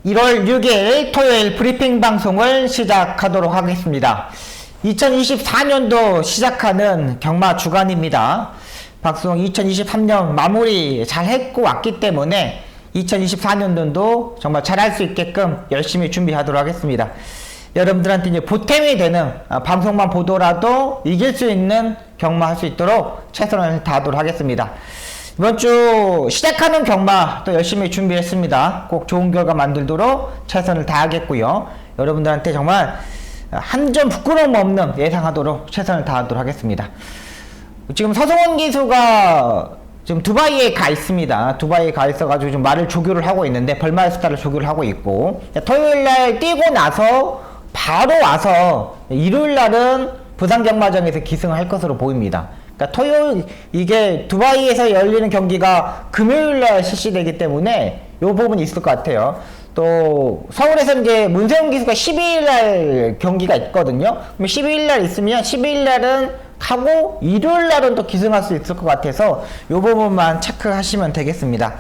1월 6일 토요일 브리핑 방송을 시작하도록 하겠습니다. 2024년도 시작하는 경마 주간입니다. 방송 2023년 마무리 잘 했고 왔기 때문에 2024년도도 정말 잘할 수 있게끔 열심히 준비하도록 하겠습니다. 여러분들한테 이제 보탬이 되는 방송만 보더라도 이길 수 있는 경마 할 수 있도록 최선을 다하도록 하겠습니다. 이번 주 시작하는 경마 또 열심히 준비했습니다. 꼭 좋은 결과 만들도록 최선을 다하겠고요. 여러분들한테 정말 한 점 부끄러움 없는 예상하도록 최선을 다하도록 하겠습니다. 지금 서성원 기수가 지금 두바이에 가 있습니다. 두바이에 가 있어가지고 좀 말을 조교를 하고 있는데 벌말 스타를 조교를 하고 있고, 토요일날 뛰고 나서 바로 와서 일요일날은 부산경마장에서 기승을 할 것으로 보입니다. 그러니까 토요일 이게 두바이에서 열리는 경기가 금요일날 실시되기 때문에 요 부분이 있을 것 같아요. 또 서울에서 이제 문세훈 기수가 12일날 경기가 있거든요. 그럼 12일날 있으면 12일날은 하고 일요일날은 또 기승할 수 있을 것 같아서 요 부분만 체크하시면 되겠습니다.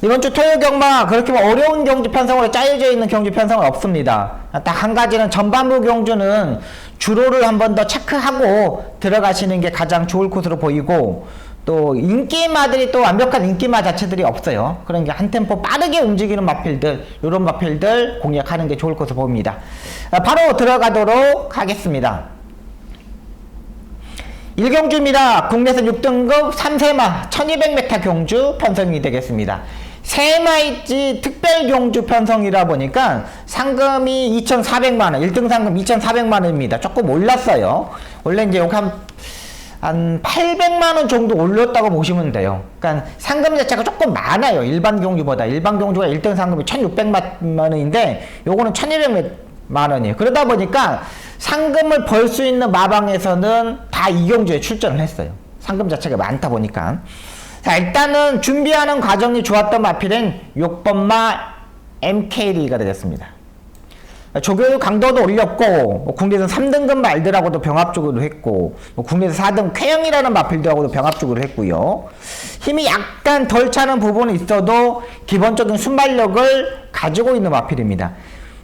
이번 주 토요일 경마 그렇게 어려운 경주 편성으로 짜여져 있는 경주 편성은 없습니다. 딱 한 가지는 전반부 경주는 주로를 한 번 더 체크하고 들어가시는 게 가장 좋을 것으로 보이고, 또 인기마들이 또 완벽한 인기마 자체들이 없어요. 그런 게 한 템포 빠르게 움직이는 마필들, 이런 마필들 공략하는 게 좋을 것으로 보입니다. 바로 들어가도록 하겠습니다. 1경주입니다. 국내에서 6등급 3세마 1200m 경주 편성이 되겠습니다. 세마이지 특별 경주 편성이라 보니까 상금이 2,400만원, 1등 상금 2,400만원입니다. 조금 올랐어요. 원래 이제 여기 한 800만원 정도 올렸다고 보시면 돼요. 그러니까 상금 자체가 조금 많아요. 일반 경주보다. 일반 경주가 1등 상금이 1,600만원인데 요거는 1,200만원이에요. 그러다 보니까 상금을 벌 수 있는 마방에서는 다 이 경주에 출전을 했어요. 상금 자체가 많다 보니까. 자, 일단은 준비하는 과정이 좋았던 마필은 6번마 MKD가 되겠습니다. 조교육 강도도 올렸고, 국내에서 3등급 말들하고도 병합적으로 했고, 국내에서 4등 쾌영이라는 마필들하고도 병합적으로 했고요. 힘이 약간 덜 차는 부분이 있어도 기본적인 순발력을 가지고 있는 마필입니다.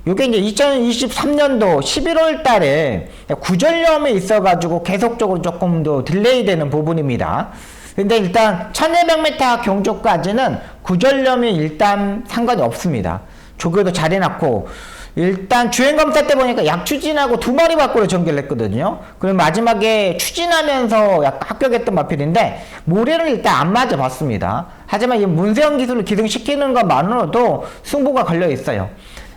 요게 이제 2023년도 11월 달에 구전염이 있어가지고 계속적으로 조금 더 딜레이 되는 부분입니다. 근데 일단 1200m 경주까지는 구전염이 일단 상관이 없습니다. 조교도 잘 해놨고, 일단 주행검사 때 보니까 약 추진하고 2마리 밖으로 전개를 했거든요. 그리고 마지막에 추진하면서 약간 합격했던 마필인데 모래를 일단 안 맞아봤습니다. 하지만 이 문세영 기술을 기승시키는 것만으로도 승부가 걸려 있어요.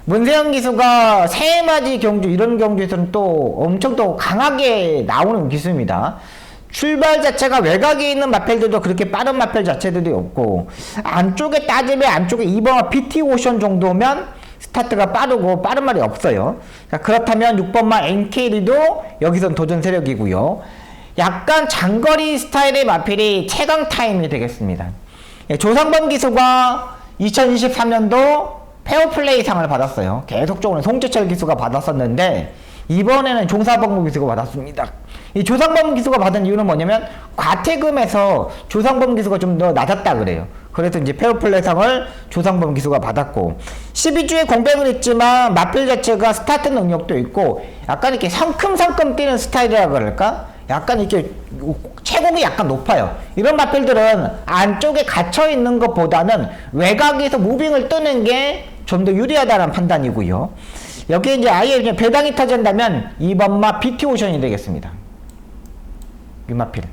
문세영 기수가 세마지 경주 이런 경주에서는 또 엄청 또 강하게 나오는 기수입니다. 출발 자체가 외곽에 있는 마펠들도 그렇게 빠른 마펠 자체들이 없고, 안쪽에 따지면 안쪽에 2번과 BT오션 정도면 스타트가 빠르고 빠른 말이 없어요. 그렇다면 6번마 NKD도 여기선 도전 세력이고요. 약간 장거리 스타일의 마필이 최강 타임이 되겠습니다. 조상범 기수가 2023년도 페어플레이 상을 받았어요. 계속적으로 송재철 기수가 받았었는데 이번에는 종사범 기수가 받았습니다. 이 조상범 기수가 받은 이유는 뭐냐면 과태금에서 조상범 기수가 좀 더 낮았다 그래요. 그래서 이제 페어플레이 상을 조상범 기수가 받았고, 12주에 공백은 있지만 마필 자체가 스타트 능력도 있고 약간 이렇게 성큼성큼 뛰는 스타일이라 그럴까? 약간 이렇게 체공이 약간 높아요. 이런 마필들은 안쪽에 갇혀 있는 것보다는 외곽에서 무빙을 뜨는 게 좀 더 유리하다는 판단이고요. 여기에 이제 아예 그냥 배당이 터진다면 2번마 BT오션이 되겠습니다. 이 마필.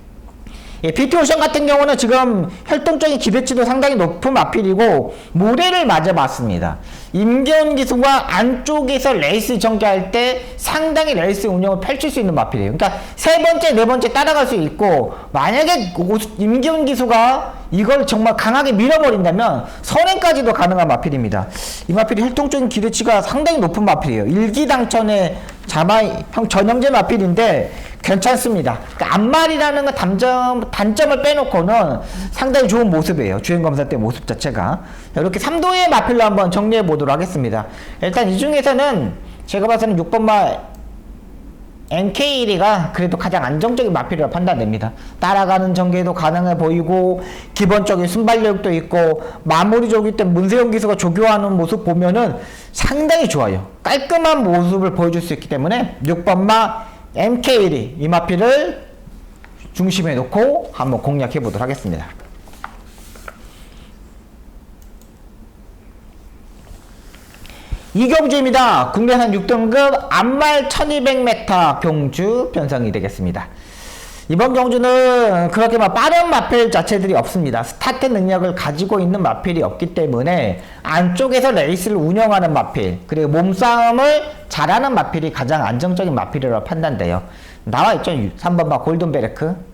예, BT오션 같은 경우는 지금 혈통적인 기대치도 상당히 높은 마필이고 모래를 맞아봤습니다. 임계훈 기수가 안쪽에서 레이스 전개할 때 상당히 레이스 운영을 펼칠 수 있는 마필이에요. 그러니까 세 번째, 네 번째 따라갈 수 있고, 만약에 임계훈 기수가 이걸 정말 강하게 밀어버린다면 선행까지도 가능한 마필입니다. 이 마필이 혈통적인 기대치가 상당히 높은 마필이에요. 일기당천의 전형제 마필인데 괜찮습니다. 그러니까 앞말이라는 건 단점을 빼놓고는 상당히 좋은 모습이에요. 주행검사 때 모습 자체가. 이렇게 3도의 마필로 한번 정리해 보도록 하겠습니다. 일단 이 중에서는 제가 봐서는 6번마 NK1가 그래도 가장 안정적인 마필이라고 판단됩니다. 따라가는 전개도 가능해 보이고 기본적인 순발력도 있고 마무리 조기 때 문세영 기수가 조교하는 모습 보면은 상당히 좋아요. 깔끔한 모습을 보여줄 수 있기 때문에 6번마 MK1이 이 마필을 중심에 놓고 한번 공략해 보도록 하겠습니다. 이 경주입니다. 국내산 6등급 암말 1200m 경주 편성이 되겠습니다. 이번 경주는 그렇게 막 빠른 마필 자체들이 없습니다. 스타트 능력을 가지고 있는 마필이 없기 때문에 안쪽에서 레이스를 운영하는 마필, 그리고 몸싸움을 잘하는 마필이 가장 안정적인 마필이라고 판단돼요. 나와있죠. 3번마 골든베르크.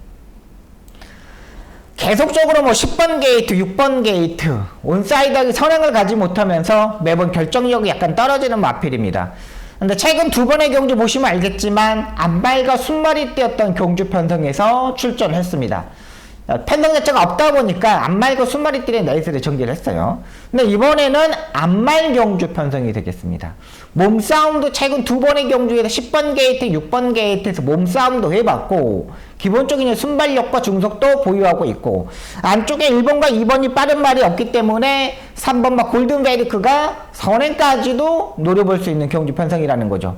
계속적으로 뭐 10번 게이트, 6번 게이트, 온사이드하게 선행을 가지 못하면서 매번 결정력이 약간 떨어지는 마필입니다. 근데 최근 두 번의 경주 보시면 알겠지만 안발과 순말이 뛰었던 경주 편성에서 출전했습니다. 편성 자체가 없다 보니까 안말과 순말이 뛰는 레이스를 전개를 했어요. 근데 이번에는 안말 경주 편성이 되겠습니다. 몸싸움도 최근 두 번의 경주에서 10번 게이트, 6번 게이트에서 몸싸움도 해봤고 기본적인 순발력과 중속도 보유하고 있고 안쪽에 1번과 2번이 빠른 말이 없기 때문에 3번과 골든베리크가 선행까지도 노려볼 수 있는 경주 편성이라는 거죠.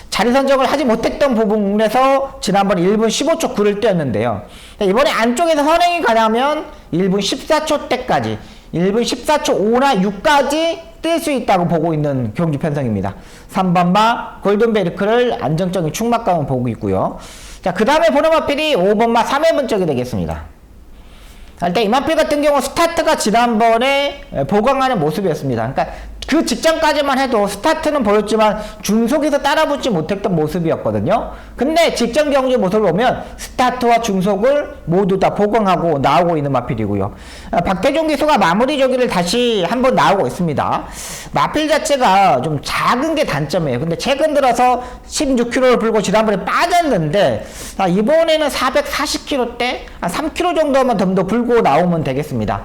자리 선정을 하지 못했던 부분에서 지난번 1분 15초 9를 뛰었는데요. 이번에 안쪽에서 선행이 가냐면 1분 14초 때까지 1분 14초 5나 6까지 뛸 수 있다고 보고 있는 경주 편성입니다. 3번마 골든베리크를 안정적인 충막감을 보고 있고요. 자, 그 다음에 보는 마필이 5번마 3회분 쪽이 되겠습니다. 일단 이 마필 같은 경우 스타트가 지난번에 보강하는 모습이었습니다. 그러니까 그 직전까지만 해도 스타트는 보였지만 중속에서 따라붙지 못했던 모습이었거든요. 근데 직전 경주 모습을 보면 스타트와 중속을 모두 다 보강하고 나오고 있는 마필이고요. 박태종 기수가 마무리 조기를 다시 한번 나오고 있습니다. 마필 자체가 좀 작은 게 단점이에요. 근데 최근 들어서 16kg를 불고 지난번에 빠졌는데 이번에는 440kg대 3kg 정도만 더 불고 나오면 되겠습니다.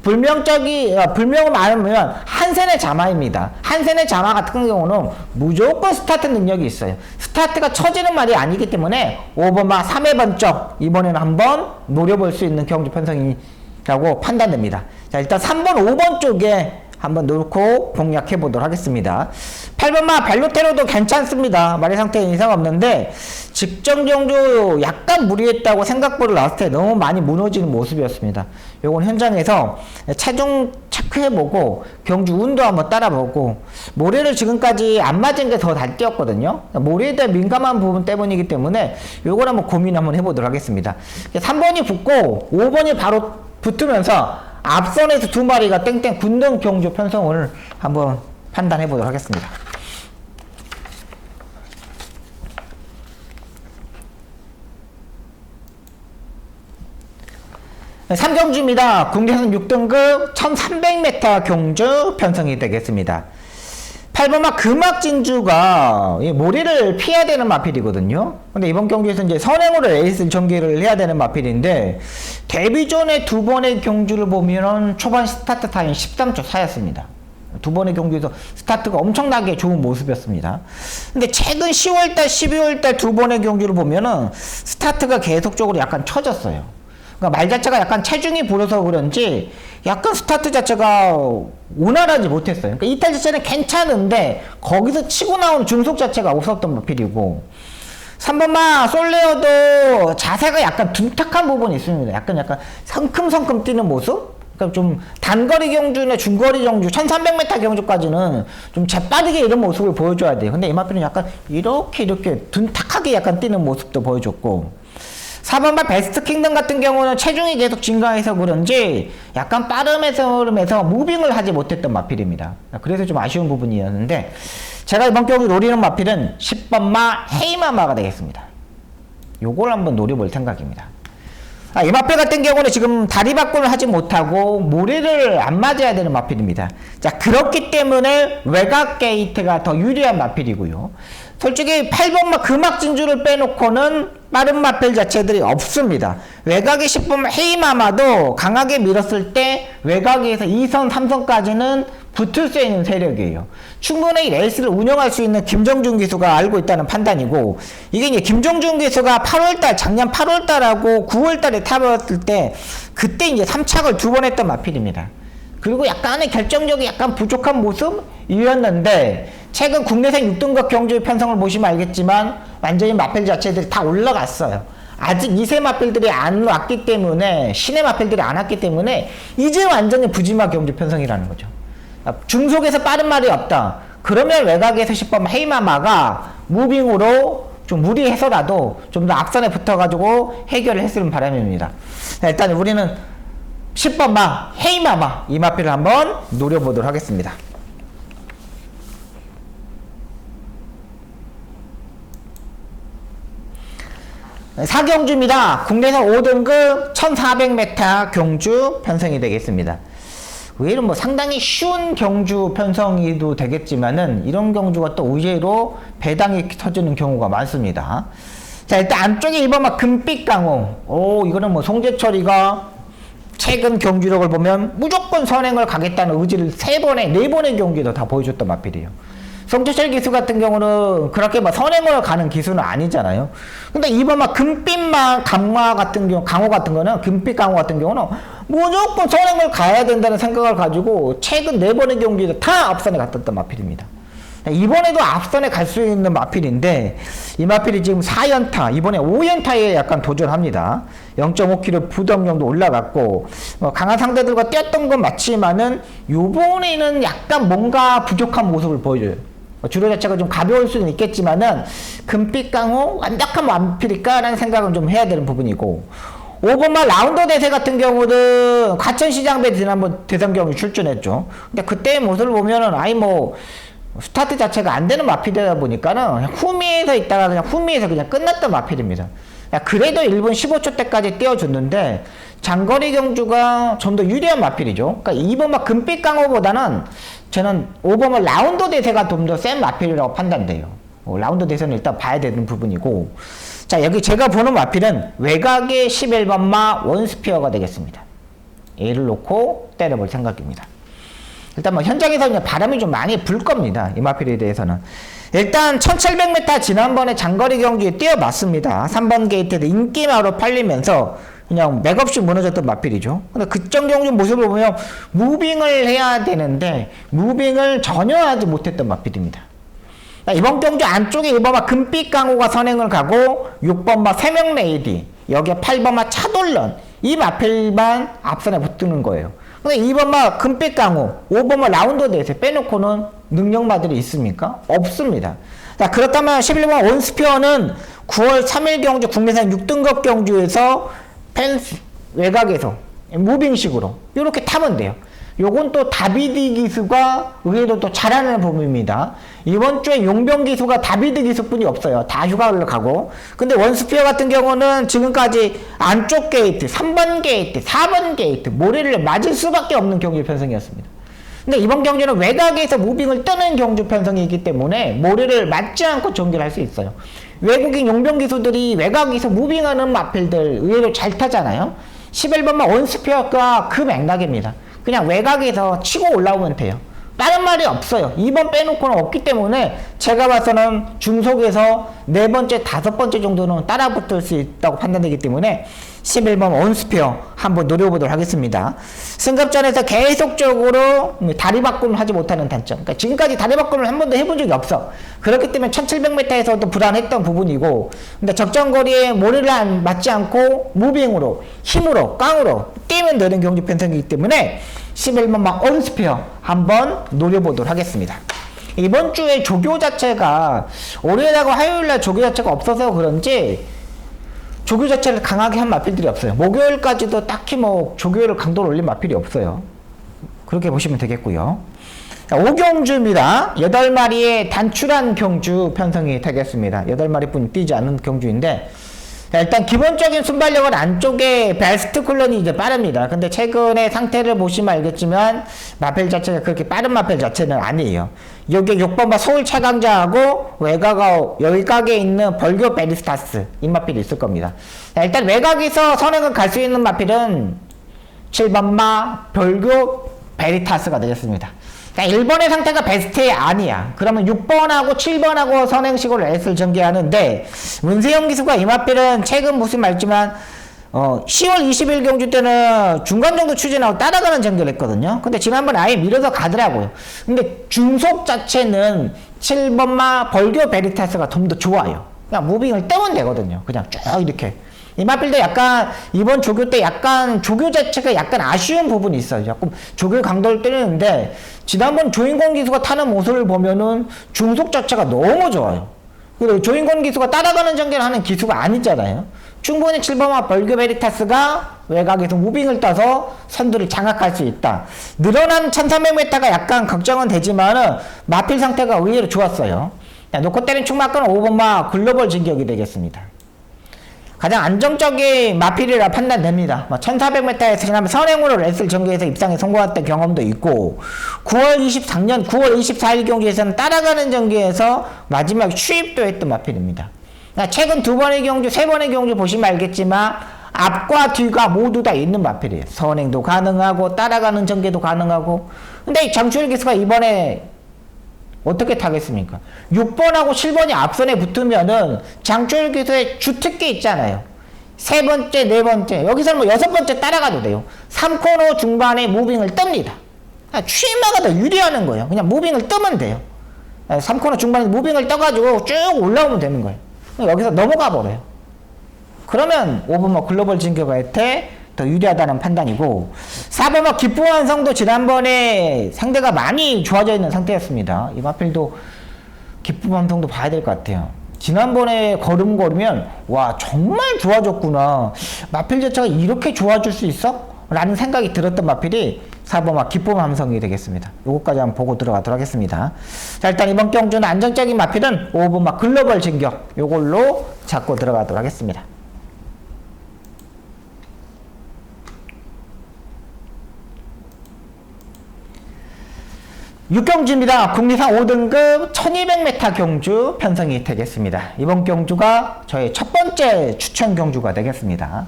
불명을 말하면 한센의 자마입니다. 한센의 자마 같은 경우는 무조건 스타트 능력이 있어요. 스타트가 처지는 말이 아니기 때문에 5번마 3회 번쩍 이번에는 한번 노려볼 수 있는 경주 편성이라고 판단됩니다. 자, 일단 3번, 5번 쪽에 한번 놓고 공략해 보도록 하겠습니다. 8번마 벨로테로도 괜찮습니다. 말의 상태에 이상 없는데 직전 경주 약간 무리했다고 생각보다 나왔을 때 너무 많이 무너지는 모습이었습니다. 요건 현장에서 체중 체크해보고 경주 운도 한번 따라보고 모래를 지금까지 안 맞은 게 더 잘 뛰었거든요. 모래에 대한 민감한 부분 때문이기 때문에 요걸 한번 고민 한번 해보도록 하겠습니다. 3번이 붙고 5번이 바로 붙으면서 앞선에서 두 마리가 땡땡 붙는 경주 편성을 한번 판단해 보도록 하겠습니다. 네, 3경주입니다. 국내선 6등급 1300m 경주 편성이 되겠습니다. 8번마 금악진주가 모래를 피해야 되는 마필이거든요. 근데 이번 경기에서 이제 선행으로 레이스 전개를 해야 되는 마필인데 데뷔 전에 두 번의 경주를 보면 초반 스타트 타임 13초 4였습니다. 두 번의 경기에서 스타트가 엄청나게 좋은 모습이었습니다. 근데 최근 10월달, 12월달 두 번의 경주를 보면은 스타트가 계속적으로 약간 처졌어요. 그러니까 말 자체가 약간 체중이 불어서 그런지 약간 스타트 자체가 원활하지 못했어요. 그러니까 이탈 자체는 괜찮은데 거기서 치고 나온 중속 자체가 없었던 마필이고 3번마 솔레어도 자세가 약간 둔탁한 부분이 있습니다. 약간 성큼성큼 뛰는 모습? 그러니까 좀 단거리 경주나 중거리 경주 1300m 경주까지는 좀 재빠르게 이런 모습을 보여줘야 돼요. 근데 이 마필은 약간 이렇게 둔탁하게 약간 뛰는 모습도 보여줬고 4번마 베스트 킹덤 같은 경우는 체중이 계속 증가해서 그런지 약간 빠름에서 무빙을 하지 못했던 마필입니다. 그래서 좀 아쉬운 부분이었는데 제가 이번 경기 노리는 마필은 10번마 헤이마마가 되겠습니다. 요걸 한번 노려볼 생각입니다. 이 마필 같은 경우는 지금 다리 바꾸를 하지 못하고 모래를 안 맞아야 되는 마필입니다. 자, 그렇기 때문에 외곽 게이트가 더 유리한 마필이고요. 솔직히 8번마 금악진주를 빼놓고는 빠른 마필 자체들이 없습니다. 외곽에 10번 헤이마마도 강하게 밀었을 때 외곽에서 2선, 3선까지는 붙을 수 있는 세력이에요. 충분히 레이스를 운영할 수 있는 김정준 기수가 알고 있다는 판단이고, 이게 이제 김정준 기수가 8월달, 작년 8월달하고 9월달에 타봤을 때, 그때 이제 3착을 2번 했던 마필입니다. 그리고 약간의 결정력이 약간 부족한 모습이었는데, 최근 국내산 6등급 경주의 편성을 보시면 알겠지만, 완전히 마필 자체들이 다 올라갔어요. 아직 2세 마필들이 안 왔기 때문에, 신의 마필들이 안 왔기 때문에, 이제 완전히 부지마 경주 편성이라는 거죠. 중속에서 빠른 말이 없다. 그러면 외곽에서 10번 헤이마마가 무빙으로 좀 무리해서라도 좀 더 앞선에 붙어가지고 해결을 했으면 바람입니다. 일단 우리는 10번 마 헤이마마 이 마필을 한번 노려보도록 하겠습니다. 사경주입니다. 국내에서 5등급 1400m 경주 편성이 되겠습니다. 의외로 뭐 상당히 쉬운 경주 편성이도 되겠지만은 이런 경주가 또 의외로 배당이 터지는 경우가 많습니다. 자, 일단 안쪽에 1번마 금빛 강호. 이거는 뭐 송재철이가 최근 경주력을 보면 무조건 선행을 가겠다는 의지를 3번에 4번의 경기도 다 보여줬던 마필이에요. 송재철 기수 같은 경우는 그렇게 막 선행을 가는 기수는 아니잖아요. 근데 이번 막 금빛만 강호 같은 거는, 금빛 강호 같은 경우는 무조건 선행을 가야 된다는 생각을 가지고 최근 4번의 경기도 다 앞선에 갔었던 마필입니다. 이번에도 앞선에 갈 수 있는 마필인데, 이 마필이 지금 4연타, 이번에 5연타에 약간 도전합니다. 0.5kg 부담력도 올라갔고, 강한 상대들과 뛰었던 건 맞지만은, 요번에는 약간 뭔가 부족한 모습을 보여줘요. 주로 자체가 좀 가벼울 수는 있겠지만은, 금빛 강호 완벽한 마필일까? 라는 생각은 좀 해야 되는 부분이고, 5번마 라운더 대세 같은 경우는 과천시장배 지난번 대선 경기 출전했죠. 근데 그때의 모습을 보면은, 스타트 자체가 안 되는 마필이다 보니까는 후미에서 있다가 그냥 후미에서 그냥 끝났던 마필입니다. 그래도 1분 15초 때까지 띄워줬는데 장거리 경주가 좀 더 유리한 마필이죠. 그러니까 2번마 금빛 강호보다는 저는 5번마 라운더 대세가 좀 더 센 마필이라고 판단돼요. 라운더 대세는 일단 봐야 되는 부분이고, 자, 여기 제가 보는 마필은 외곽의 11번마 원스피어가 되겠습니다. 얘를 놓고 때려볼 생각입니다. 일단 뭐 현장에서 바람이 좀 많이 불 겁니다. 이 마필에 대해서는. 일단 1700m 지난번에 장거리 경기에 뛰어봤습니다. 3번 게이트에서 인기마로 팔리면서 그냥 맥없이 무너졌던 마필이죠. 근데 그점 경주 모습을 보면 무빙을 해야 되는데 무빙을 전혀 하지 못했던 마필입니다. 이번 경주 안쪽에 1번마 금빛 강호가 선행을 가고 6번마 세명레이디, 여기에 8번마 차돌런, 이 마필만 앞선에 붙는 거예요. 근데 2번마 금빛 강호, 5번마 라운더 대세 빼놓고는 능력마들이 있습니까? 없습니다. 자, 그렇다면 11번 원스피어는 9월 3일 경주 국내산 6등급 경주에서 펜스 외곽에서 무빙식으로 이렇게 타면 돼요. 요건 또 다비드 기수가 의외로 또 잘하는 부분입니다. 이번 주에 용병 기수가 다비드 기수뿐이 없어요. 다 휴가를 가고. 근데 원스피어 같은 경우는 지금까지 안쪽 게이트, 3번 게이트, 4번 게이트, 모래를 맞을 수밖에 없는 경주 편성이었습니다. 근데 이번 경주는 외곽에서 무빙을 뜨는 경주 편성이기 때문에 모래를 맞지 않고 전개를 할 수 있어요. 외국인 용병 기수들이 외곽에서 무빙하는 마필들 의외로 잘 타잖아요. 11번만 원스피어가 그 맥락입니다. 그냥 외곽에서 치고 올라오면 돼요. 다른 말이 없어요. 2번 빼놓고는 없기 때문에 제가 봐서는 중속에서 4번째, 5번째 정도는 따라붙을 수 있다고 판단되기 때문에 11번 원스피어 한번 노려보도록 하겠습니다. 승급전에서 계속적으로 다리 바꿈을 하지 못하는 단점. 그러니까 지금까지 다리 바꿈을 한 번도 해본 적이 없어. 그렇기 때문에 1700m에서도 불안했던 부분이고, 근데 적정거리에 모래를 맞지 않고 무빙으로, 힘으로, 깡으로 뛰면 되는 경주 편성이기 때문에 11번만 원스피어 한번 노려보도록 하겠습니다. 이번 주에 조교 자체가 월요일하고 화요일날 조교 자체가 없어서 그런지 조교 자체를 강하게 한 마필들이 없어요. 목요일까지도 딱히 뭐 조교를 강도를 올린 마필이 없어요. 그렇게 보시면 되겠고요. 자, 5경주입니다. 8마리의 단출한 경주 편성이 되겠습니다. 8마리뿐 뛰지 않은 경주인데, 자, 일단 기본적인 순발력은 안쪽에 베스트 콜론이 이제 빠릅니다. 근데 최근의 상태를 보시면 알겠지만 마펠 자체가 그렇게 빠른 마펠 자체는 아니에요. 여기 6번마 서울 차강자하고 외곽에 있는 벌교 베리스타스 이 마필이 있을 겁니다. 자, 일단 외곽에서 선행을 갈 수 있는 마필은 7번마 벌교 베리타스가 되겠습니다. 그러니까 1번의 상태가 베스트 아니야. 그러면 6번하고 7번하고 선행식으로 S를 전개하는데 문세영 기수가 이마필은 최근 무슨 말지만 10월 20일 경주 때는 중간 정도 추진하고 따라가는 전개를 했거든요. 근데 지난번 아예 밀어서 가더라고요. 근데 중속 자체는 7번마 벌교 베리타스가 좀 더 좋아요. 그냥 무빙을 떼면 되거든요. 그냥 쭉 이렇게. 이마필도 약간 이번 조교 때 약간 조교 자체가 약간 아쉬운 부분이 있어요. 조금 조교 강도를 때리는데 지난번 조인권 기수가 타는 모습을 보면은 중속 자체가 너무 좋아요. 그리고 조인권 기수가 따라가는 전개를 하는 기수가 아니잖아요. 충분히 7번마 벌교 베리타스가 외곽에서 무빙을 따서 선두를 장악할 수 있다. 늘어난 1300m가 약간 걱정은 되지만은 마필 상태가 의외로 좋았어요. 놓고 때린 충마권은 5번마 글로벌 진격이 되겠습니다. 가장 안정적인 마필이라 판단됩니다. 1400m에서 지난번 선행으로 레슬 전개에서 입상에 성공했던 경험도 있고 9월 24일 경기에서는 따라가는 전개에서 마지막 추입도 했던 마필입니다. 최근 2번의 경주, 3번의 경주 보시면 알겠지만 앞과 뒤가 모두 다 있는 마필이에요. 선행도 가능하고 따라가는 전개도 가능하고. 근데 장추일 기수가 이번에 어떻게 타겠습니까? 6번하고 7번이 앞선에 붙으면은 장추일 기수의 주특기 있잖아요. 3번째, 4번째, 여기서는 뭐 6번째 따라가도 돼요. 3코너 중반에 무빙을 뜹니다. 추임마가 더 유리하는 거예요. 그냥 무빙을 뜨면 돼요. 3코너 중반에 무빙을 떠가지고 쭉 올라오면 되는 거예요. 여기서 넘어가 버려요. 그러면 5번마 글로벌 진격한테 더 유리하다는 판단이고 4번마 기쁘완성도 지난번에 상대가 많이 좋아져 있는 상태였습니다. 이마필도 기쁘완성도 봐야 될 것 같아요. 지난번에 걸으면 와 정말 좋아졌구나. 마필 자체가 이렇게 좋아질 수 있어? 라는 생각이 들었던 마필이 4번마 기쁨함성이 되겠습니다. 요거까지 한번 보고 들어가도록 하겠습니다. 자, 일단 이번 경주는 안정적인 마필은 5번마 글로벌 진격 요걸로 잡고 들어가도록 하겠습니다. 6경주입니다. 국리상 5등급 1200m 경주 편성이 되겠습니다. 이번 경주가 저의 첫 번째 추천 경주가 되겠습니다.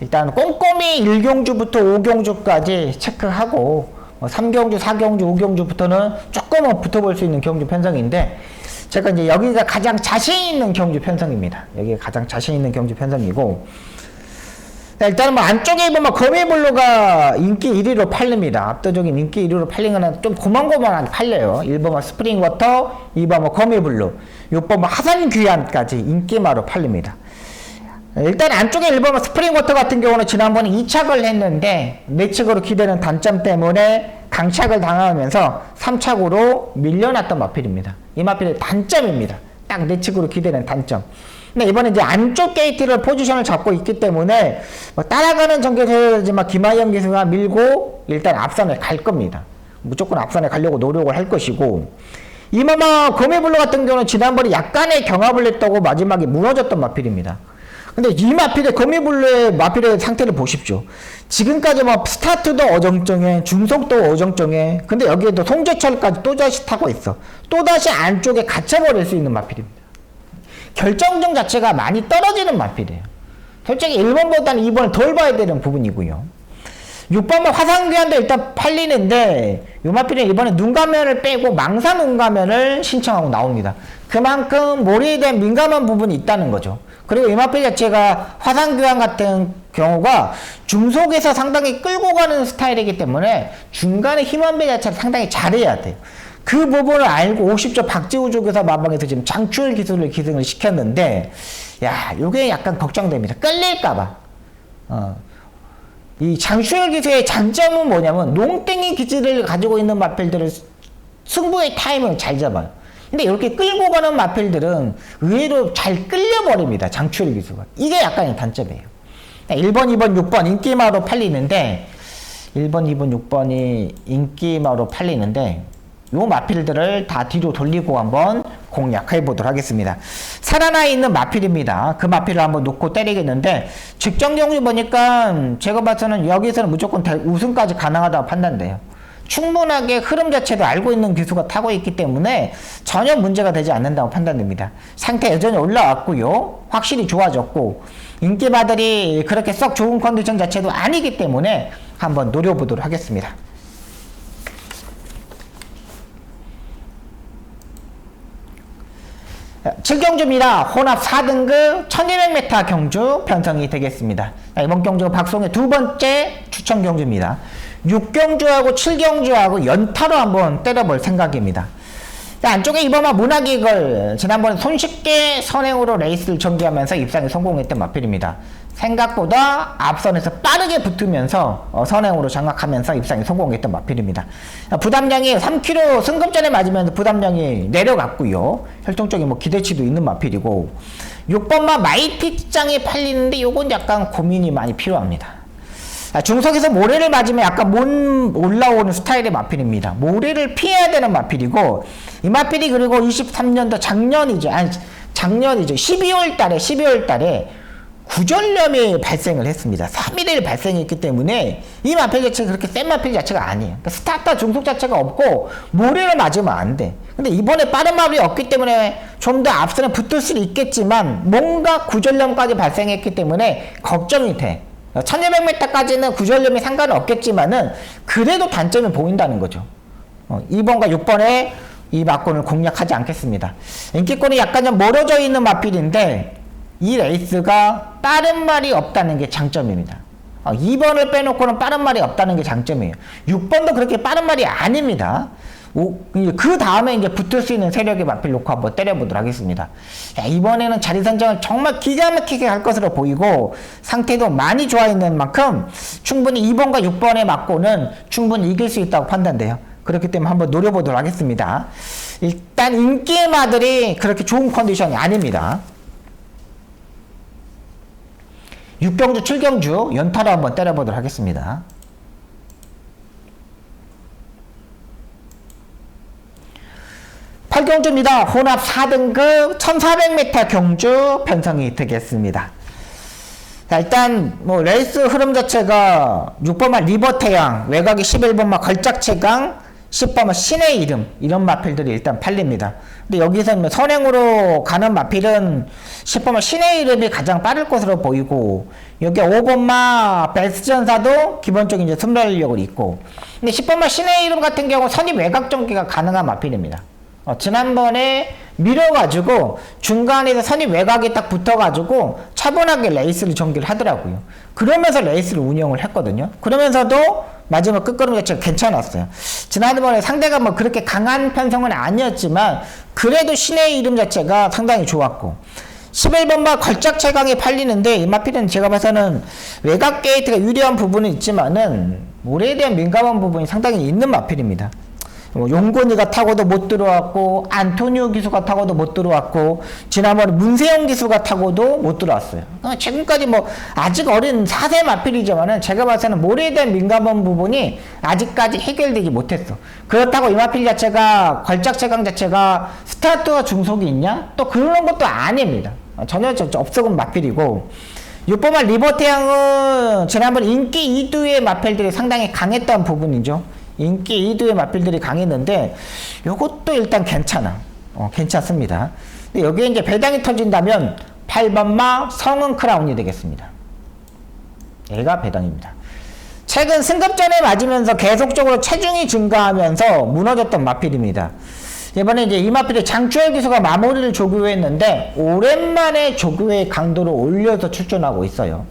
일단 꼼꼼히 1경주부터 5경주까지 체크하고 3경주, 4경주, 5경주부터는 조금은 붙어볼 수 있는 경주 편성인데 제가 이제 여기가 가장 자신 있는 경주 편성입니다. 여기가 가장 자신 있는 경주 편성이고 일단은 뭐 안쪽에 보면 거미블루가 인기 1위로 팔립니다. 압도적인 인기 1위로 팔린 거는 좀 고만고만하게 팔려요. 1번은 스프링워터, 2번은 거미블루, 6번은 하산귀환까지 인기마로 팔립니다. 일단 안쪽에 1번은 스프링워터 같은 경우는 지난번에 2착을 했는데 내측으로 기대는 단점 때문에 강착을 당하면서 3착으로 밀려났던 마필입니다. 이 마필의 단점입니다. 딱 내측으로 기대는 단점. 근데 이번에 이제 안쪽 게이트를 포지션을 잡고 있기 때문에 뭐 따라가는 전개에서지만 김하영 기수가 밀고 일단 앞선에 갈 겁니다. 무조건 앞선에 가려고 노력을 할 것이고 이마마 거미블루 같은 경우는 지난번에 약간의 경합을 했다고 마지막에 무너졌던 마필입니다. 근데 이 마필의 거미블루의 마필의 상태를 보십시오. 지금까지 뭐 스타트도 어정쩡해, 중속도 어정쩡해. 근데 여기에도 송재철까지 또다시 타고 있어. 또다시 안쪽에 갇혀버릴 수 있는 마필입니다. 결정력 자체가 많이 떨어지는 마필이에요. 솔직히 1번보다는 2번을 덜 봐야 되는 부분이고요. 6번은 화상귀환도 일단 팔리는데 이 마필은 이번에 눈가면을 빼고 망사 눈가면을 신청하고 나옵니다. 그만큼 머리에 대한 민감한 부분이 있다는 거죠. 그리고 이 마필 자체가 화상귀환 같은 경우가 중속에서 상당히 끌고 가는 스타일이기 때문에 중간에 힘원배 자체를 상당히 잘해야 돼요. 그 부분을 알고 50조 박지우 쪽에서 마방에서 지금 장추일 기술을 기승을 시켰는데 야 요게 약간 걱정됩니다. 끌릴까봐. 이 장추일 기술의 장점은 뭐냐면 농땡이 기질을 가지고 있는 마필들을 승부의 타이밍을 잘 잡아요. 근데 이렇게 끌고 가는 마필들은 의외로 잘 끌려버립니다. 장추일 기수가. 이게 약간의 단점이에요. 1번, 2번, 6번 인기마로 팔리는데 1번, 2번, 6번이 인기마로 팔리는데 요 마필들을 다 뒤로 돌리고 한번 공략해 보도록 하겠습니다. 살아나 있는 마필입니다. 그 마필을 한번 놓고 때리겠는데 직전 경기 보니까 제가 봐서는 여기서는 무조건 우승까지 가능하다고 판단돼요. 충분하게 흐름 자체도 알고 있는 기수가 타고 있기 때문에 전혀 문제가 되지 않는다고 판단됩니다. 상태 여전히 올라왔고요. 확실히 좋아졌고 인기마들이 그렇게 썩 좋은 컨디션 자체도 아니기 때문에 한번 노려보도록 하겠습니다. 7경주입니다. 혼합 4등급 1200m 경주 편성이 되겠습니다. 자, 이번 경주가 박송의 두 번째 추천 경주입니다. 6경주하고 7경주하고 연타로 한번 때려볼 생각입니다. 자, 안쪽에 이번만 문학이걸 지난번에 손쉽게 선행으로 레이스를 전개하면서 입상에 성공했던 마필입니다. 생각보다 앞선에서 빠르게 붙으면서 선행으로 장악하면서 입상에 성공했던 마필입니다. 부담량이 3kg 승급전에 맞으면서 부담량이 내려갔고요. 혈통적인 뭐 기대치도 있는 마필이고 6번마 마이피장이 팔리는데 요건 약간 고민이 많이 필요합니다. 중석에서 모래를 맞으면 약간 못 올라오는 스타일의 마필입니다. 모래를 피해야 되는 마필이고 이 마필이 그리고 23년도 작년이죠. 12월 달에 구전염이 발생을 했습니다. 3일에 발생했기 때문에 이 마필 자체가 그렇게 센 마필 자체가 아니에요. 그러니까 스타터 중속 자체가 없고 모래를 맞으면 안 돼. 근데 이번에 빠른 마필이 없기 때문에 좀 더 앞선에 붙을 수는 있겠지만 뭔가 구전염까지 발생했기 때문에 걱정이 돼. 1200m까지는 구전염이 상관은 없겠지만은 그래도 단점이 보인다는 거죠. 2번과 6번에 이 마권을 공략하지 않겠습니다. 인기권이 약간 좀 멀어져 있는 마필인데 이 레이스가 빠른 말이 없다는 게 장점입니다. 2번을 빼놓고는 빠른 말이 없다는 게 장점이에요. 6번도 그렇게 빠른 말이 아닙니다. 그 다음에 이제 붙을 수 있는 세력의 마필 놓고 한번 때려보도록 하겠습니다. 야, 이번에는 자리 선정을 정말 기가 막히게 할 것으로 보이고 상태도 많이 좋아 있는 만큼 충분히 2번과 6번에 맞고는 충분히 이길 수 있다고 판단돼요. 그렇기 때문에 한번 노려보도록 하겠습니다. 일단 인기의 마들이 그렇게 좋은 컨디션이 아닙니다. 6경주, 7경주 연타로 한번 때려보도록 하겠습니다. 팔경주입니다. 혼합 4등급 1400m 경주 편성이 되겠습니다. 자, 일단 뭐 레이스 흐름 자체가 6번마 리버태양, 외곽이 11번마 걸작채강, 10번마 신의 이름 이런 마필들이 일단 팔립니다. 근데 여기서 뭐 선행으로 가는 마필은 10번마 신의 이름이 가장 빠를 것으로 보이고 여기 5번마 베스트전사도 기본적인 이제 순발력을 있고 근데 10번마 신의 이름 같은 경우 선입 외곽 전개가 가능한 마필입니다. 지난번에 밀어가지고 중간에서 선입 외곽에 딱 붙어가지고 차분하게 레이스를 전개를 하더라고요. 그러면서 레이스를 운영을 했거든요. 그러면서도 마지막 끝걸음 자체가 괜찮았어요. 지난번에 상대가 뭐 그렇게 강한 편성은 아니었지만 그래도 신의 이름 자체가 상당히 좋았고 11번마 걸작 채강이 팔리는데 이 마필은 제가 봐서는 외곽 게이트가 유리한 부분은 있지만은 모래에 대한 민감한 부분이 상당히 있는 마필입니다. 용곤이가 타고도 못 들어왔고 안토니오 기수가 타고도 못 들어왔고 지난번에 문세영 기수가 타고도 못 들어왔어요. 지금까지 뭐 아직 어린 4세 마필이지만은 제가 봐서는 모래에 대한 민감한 부분이 아직까지 해결되지 못했어. 그렇다고 이 마필 자체가 걸작 채강 자체가 스타트와 중속이 있냐? 또 그런 것도 아닙니다. 전혀 없어본 마필이고 6번마 리버태양은 지난번 인기 2두의 마필들이 상당히 강했던 부분이죠. 인기 2두의 마필들이 강했는데 요것도 일단 괜찮아. 괜찮습니다. 근데 여기에 이제 배당이 터진다면 8번마 성은 크라운이 되겠습니다. 얘가 배당입니다. 최근 승급전에 맞으면서 계속적으로 체중이 증가하면서 무너졌던 마필입니다. 이번에 이제 이 마필의 장추열 기수가 마무리를 조교했는데 오랜만에 조교의 강도를 올려서 출전하고 있어요.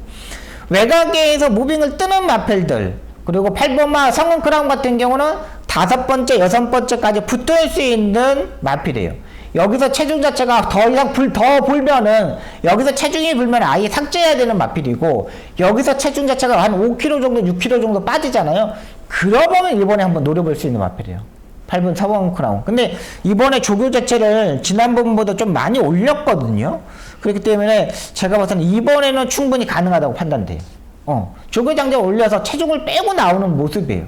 외곽에서 무빙을 뜨는 마필들 그리고 8번마 성은 크라운 같은 경우는 5번째, 6번째까지 붙을 수 있는 마필이에요. 여기서 체중 자체가 더 이상 더 불면은 여기서 체중이 불면 아예 삭제해야 되는 마필이고 여기서 체중 자체가 한 5kg 정도, 6kg 정도 빠지잖아요. 그러면 이번에 한번 노려볼 수 있는 마필이에요. 8번 성은 크라운. 근데 이번에 조교 자체를 지난번보다 좀 많이 올렸거든요. 그렇기 때문에 제가 봐서는 이번에는 충분히 가능하다고 판단돼요. 조교 장제 올려서 체중을 빼고 나오는 모습이에요.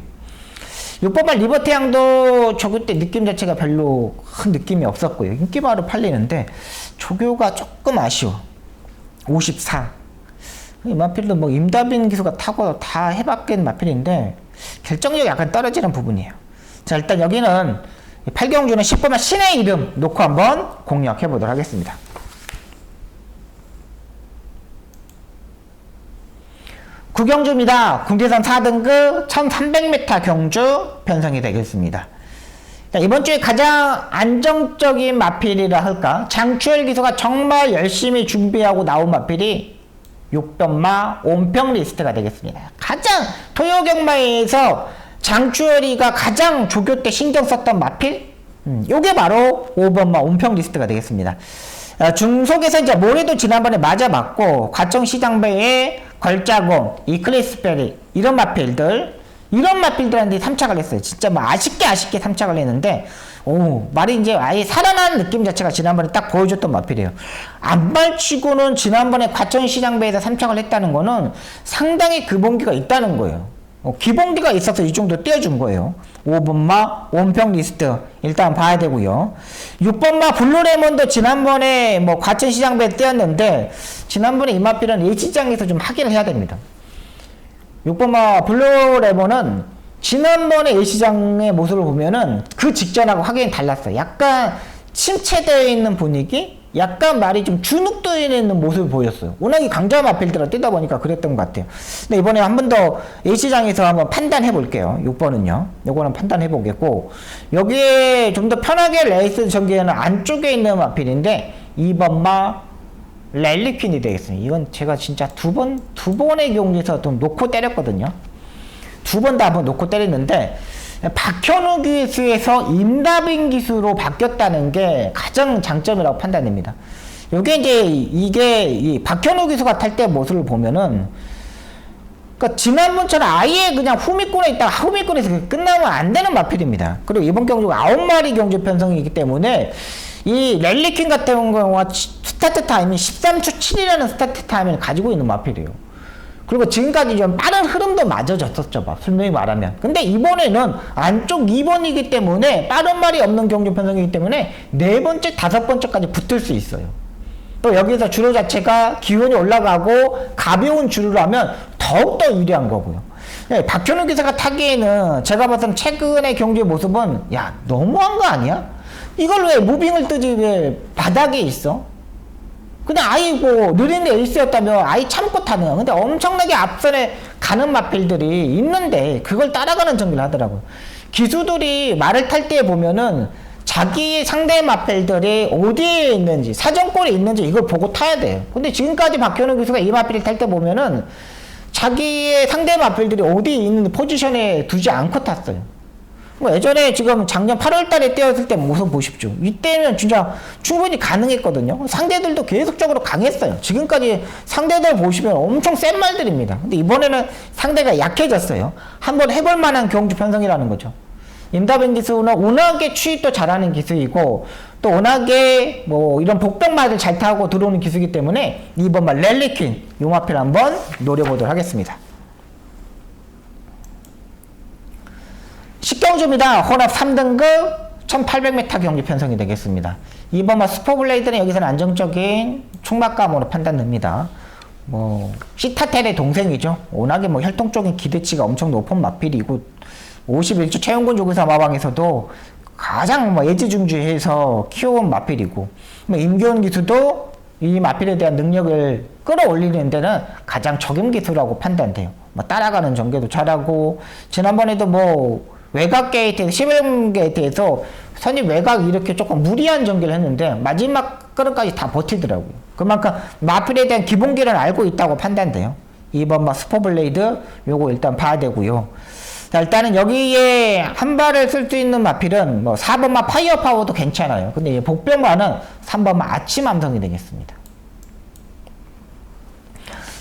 6번마 리버태양도 조교 때 느낌 자체가 별로 큰 느낌이 없었고요. 인기바로 팔리는데 조교가 조금 아쉬워. 54. 이 마필도 뭐 임다빈 기수가 타고 다 해봤긴 마필인데 결정력이 약간 떨어지는 부분이에요. 자, 일단 여기는 8경주는 10번마 신의 이름 놓고 한번 공략해 보도록 하겠습니다. 9경주입니다. 국제선 4등급 1300m 경주 편성이 되겠습니다. 자, 이번 주에 가장 안정적인 마필이라 할까? 장추열 기수가 정말 열심히 준비하고 나온 마필이 6번마 온평 리스트가 되겠습니다. 가장 토요경마에서 장추열이가 가장 조교 때 신경 썼던 마필? 요게 바로 5번마 온평 리스트가 되겠습니다. 중속에서 이제 모레도 지난번에 맞아봤고, 과천시장배의 걸자공, 이클리스페리, 이런 마필들한테 삼착을 했어요. 진짜 뭐 아쉽게 삼착을 했는데, 말이 이제 아예 살아나는 느낌 자체가 지난번에 딱 보여줬던 마필이에요. 안발치고는 지난번에 과천시장배에서 삼착을 했다는 거는 상당히 기본기가 있다는 거예요. 기본기가 있어서 이 정도 띄워준 거예요. 5번마 온평 리스트 일단 봐야 되고요. 6번마 블루레몬도 지난번에 뭐 과천시장배에 띄었는데, 지난번에 이 마필은 H시장에서 좀 확인을 해야 됩니다. 6번마 블루레몬은 지난번에 A시장의 모습을 보면은 그 직전하고 확연히 달랐어요. 약간 침체되어 있는 분위기? 약간 말이 좀 주눅되어 있는 모습을 보였어요. 워낙에 강자마 필드로 뛰다 보니까 그랬던 것 같아요. 근데 이번에 한 번 더 A시장에서 한번 판단해 볼게요. 6번은요. 요거는 판단해 보겠고, 여기에 좀 더 편하게 레이스 전개하는 안쪽에 있는 마필인데 2번마 랠리퀸이 되겠습니다. 이건 제가 진짜 두 번의 경기에서 좀 놓고 때렸거든요. 두 번 다 한번 놓고 때렸는데, 박현우 기수에서 임다빈 기수로 바뀌었다는 게 가장 장점이라고 판단됩니다. 요게 이게 이 박현우 기수가 탈 때 모습을 보면은, 그러니까 지난번처럼 아예 그냥 후미권에 있다가 후미권에서 끝나면 안 되는 마필입니다. 그리고 이번 경주가 9마리 경주 편성이기 때문에 이 랠리퀸 같은 경우가 스타트 타임이 13초 7이라는 스타트 타임을 가지고 있는 마필이에요. 그리고 지금까지 좀 빠른 흐름도 맞아졌었죠, 설명히 말하면. 근데 이번에는 안쪽 2번이기 때문에 빠른 말이 없는 경주 편성이기 때문에 4번째, 5번째까지 붙을 수 있어요. 또 여기서 주로 자체가 기온이 올라가고 가벼운 주로라면 더욱더 유리한 거고요. 네, 박현우 기사가 타기에는 제가 봤을 때 최근의 경주의 모습은, 야, 너무한 거 아니야? 이걸 왜 무빙을 뜨지 왜 바닥에 있어? 그냥 아이고 느린 에이스였다면 아이 참고 타는 거야. 근데 엄청나게 앞선에 가는 마필들이 있는데 그걸 따라가는 전기를 하더라고요. 기수들이 말을 탈 때 보면은 자기 상대 마필들이 어디에 있는지, 사정골에 있는지 이걸 보고 타야 돼요. 근데 지금까지 박현우 기수가 이 마필을 탈 때 보면은 자기의 상대 마필들이 어디에 있는 포지션에 두지 않고 탔어요. 뭐 예전에 지금 작년 8월 달에 뛰었을 때 모습 보십시오. 이때는 진짜 충분히 가능했거든요. 상대들도 계속적으로 강했어요. 지금까지 상대들 보시면 엄청 센 말들입니다. 근데 이번에는 상대가 약해졌어요. 한번 해볼 만한 경주 편성이라는 거죠. 임다빈 기수는 워낙에 추입도 잘하는 기수이고, 또 워낙에 뭐 이런 복병말을 잘 타고 들어오는 기수이기 때문에 2번만 랠리퀸 용화필 한번 노려보도록 하겠습니다. 식경주입니다. 혼합 3등급 1800m 경주 편성이 되겠습니다. 2번마 슈퍼블레이드는 여기서는 안정적인 총막감으로 판단됩니다. 뭐 시타텔의 동생이죠. 워낙에 뭐 혈통적인 기대치가 엄청 높은 마필이고, 51주 최용군 조교사 마방에서도 가장 뭐 예지중지해서 키워온 마필이고, 뭐 임교훈 기수도 이 마필에 대한 능력을 끌어올리는 데는 가장 적임 기수라고 판단돼요. 뭐 따라가는 전개도 잘하고, 지난번에도 뭐 외곽 게이트에서 11게이트에서 선입 외곽 이렇게 조금 무리한 전개를 했는데 마지막 끄름까지 다 버티더라고요. 그만큼 마필에 대한 기본기를 알고 있다고 판단돼요. 2번 슈퍼블레이드 요거 일단 봐야 되고요. 자, 일단은 여기에 한 발을 쓸 수 있는 마필은 뭐 4번마 파이어파워도 괜찮아요. 근데 복병마는 3번마 아침함성이 되겠습니다.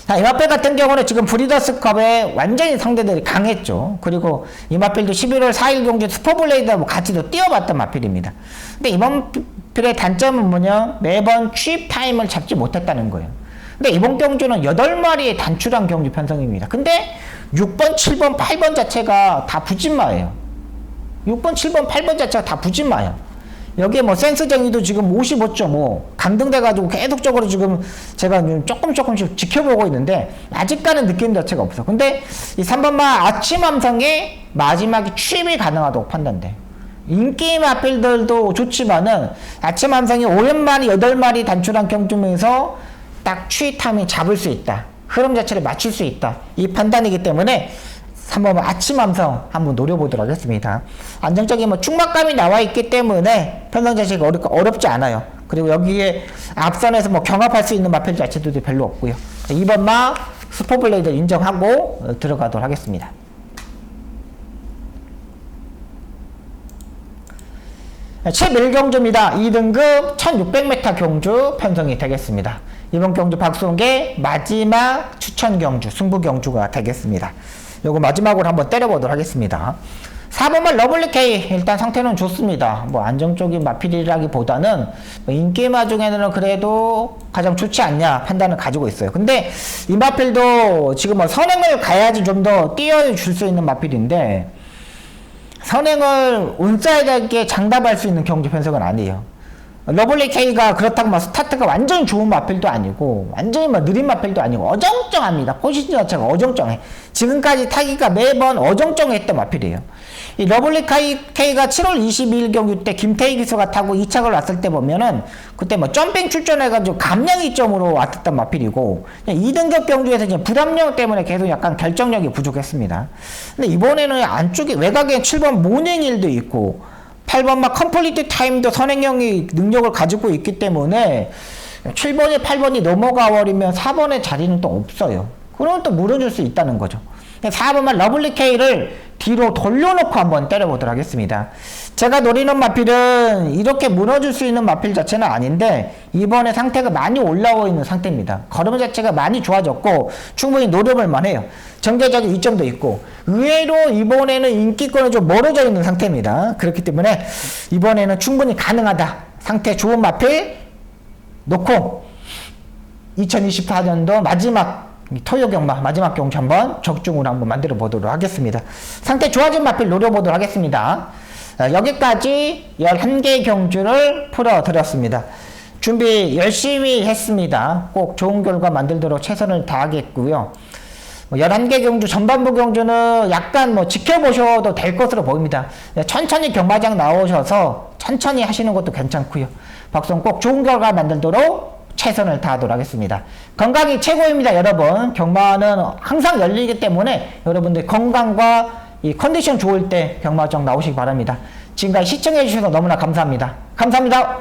자, 이 마필 같은 경우는 지금 브리더스컵에 완전히 상대들이 강했죠. 그리고 이 마필도 11월 4일 경주 슈퍼블레이드하고 같이도 뛰어봤던 마필입니다. 근데 이번 마필의 단점은 뭐냐? 매번 취입 타임을 잡지 못했다는 거예요. 근데 이번 경주는 8마리의 단출한 경주 편성입니다. 근데 6번, 7번, 8번 자체가 다 부진마예요. 6번, 7번, 8번 자체가 다 부진마예요. 여기에 뭐 센스쟁이도 지금 55.5 강등돼가지고 계속적으로 지금 제가 조금씩 지켜보고 있는데 아직까지는 느낌 자체가 없어. 근데 이 3번마 아침 함성의 마지막에 취입이 가능하다고 판단돼. 인기 마필들도 좋지만은 아침 함성이 5연마리 8마리 단출한 경주면서 딱 취입 타임이 잡을 수 있다. 흐름 자체를 맞출 수 있다. 이 판단이기 때문에 3번 아침 함성 한번 노려보도록 하겠습니다. 안정적인 뭐 충막감이 나와 있기 때문에 편성 자체가 어렵지 않아요. 그리고 여기에 앞선에서 뭐 경합할 수 있는 마필 자체도 별로 없고요. 2번 마 스포블레이드 인정하고 들어가도록 하겠습니다. 제1경주입니다. 2등급 1600m 경주 편성이 되겠습니다. 이번 경주 박수홍의 마지막 추천 경주, 승부 경주가 되겠습니다. 요거 마지막으로 한번 때려보도록 하겠습니다. 4번만 러블리 K 일단 상태는 좋습니다. 뭐 안정적인 마필이라기보다는 뭐 인기마 중에는 그래도 가장 좋지 않냐 판단을 가지고 있어요. 근데 이 마필도 지금 뭐 선행을 가야지 좀 더 띄워줄 수 있는 마필인데 선행을 운사이드하게 장담할 수 있는 경주 편성은 아니에요. 러블리 K가 그렇다고 막 스타트가 완전히 좋은 마필도 아니고 완전히 막 느린 마필도 아니고 어정쩡합니다. 포지션 자체가 어정쩡해. 지금까지 타기가 매번 어정쩡했던 마필이에요. 이 러블리 K가 7월 22일 경기 때 김태희 기수가 타고 2착을 왔을 때 보면은 그때 뭐 점핑 출전해가지고 감량이 점으로 왔던 마필이고 2등급 경주에서 이제 부담력 때문에 계속 약간 결정력이 부족했습니다. 근데 이번에는 안쪽에 외곽에 7번 모닝일도 있고 8번 막 컴플리트 타임도 선행형이 능력을 가지고 있기 때문에 7번이 8번이 넘어가 버리면 4번의 자리는 또 없어요. 그러면 또 무너질 수 있다는 거죠. 4번만 러블리 K를 뒤로 돌려놓고 한번 때려보도록 하겠습니다. 제가 노리는 마필은 이렇게 무너질 수 있는 마필 자체는 아닌데 이번에 상태가 많이 올라와 있는 상태입니다. 걸음 자체가 많이 좋아졌고 충분히 노려볼 만해요. 전개적인 이점도 있고 의외로 이번에는 인기권은 좀 멀어져 있는 상태입니다. 그렇기 때문에 이번에는 충분히 가능하다. 상태 좋은 마필 놓고 2024년도 마지막 토요 경마 마지막 경주 한번 적중으로 한번 만들어 보도록 하겠습니다. 상태 좋아진 마필 노려보도록 하겠습니다. 여기까지 11개 경주를 풀어드렸습니다. 준비 열심히 했습니다. 꼭 좋은 결과 만들도록 최선을 다하겠고요. 11개 경주 전반부 경주는 약간 뭐 지켜보셔도 될 것으로 보입니다. 천천히 경마장 나오셔서 천천히 하시는 것도 괜찮고요. 박성 꼭 좋은 결과 만들도록 최선을 다하도록 하겠습니다. 건강이 최고입니다, 여러분. 경마는 항상 열리기 때문에 여러분들 건강과 이 컨디션 좋을 때 경마장 나오시기 바랍니다. 지금까지 시청해 주셔서 너무나 감사합니다. 감사합니다.